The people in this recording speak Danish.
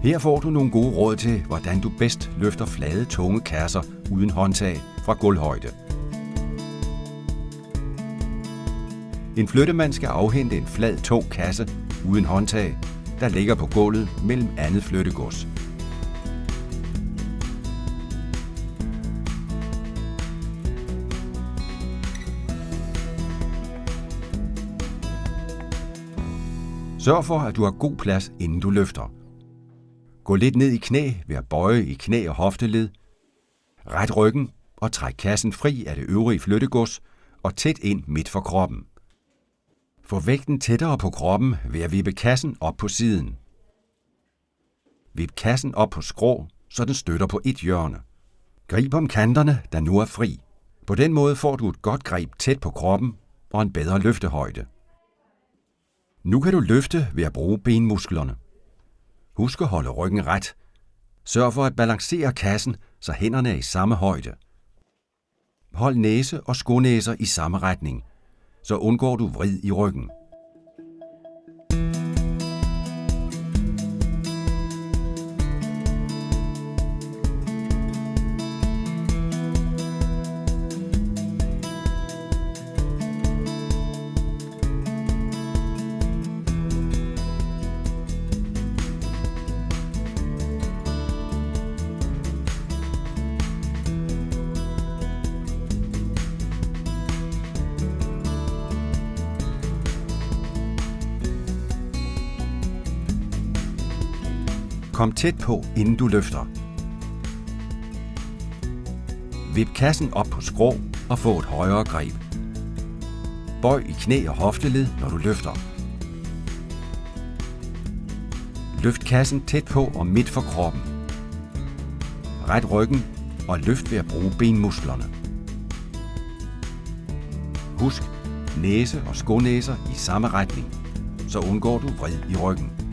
Her får du nogle gode råd til, hvordan du bedst løfter flade, tunge kasser uden håndtag fra gulvhøjde. En flyttemand skal afhente en flad, tung kasse uden håndtag, der ligger på gulvet mellem andet flyttegods. Sørg for, at du har god plads, inden du løfter. Gå lidt ned i knæ ved at bøje i knæ og hofteled. Ret ryggen og træk kassen fri af det øvrige flyttegods og tæt ind midt for kroppen. Få vægten tættere på kroppen ved at vippe kassen op på siden. Vip kassen op på skrå, så den støtter på et hjørne. Grib om kanterne, der nu er fri. På den måde får du et godt greb tæt på kroppen og en bedre løftehøjde. Nu kan du løfte ved at bruge benmusklerne. Husk at holde ryggen ret. Sørg for at balancere kassen, så hænderne er i samme højde. Hold næse og skonæser i samme retning, så undgår du vrid i ryggen. Kom tæt på, inden du løfter. Vip kassen op på skrå og få et højere greb. Bøj i knæ og hofteled, når du løfter. Løft kassen tæt på og midt for kroppen. Ret ryggen og løft ved at bruge benmusklerne. Husk næse og skonæser i samme retning, så undgår du vrid i ryggen.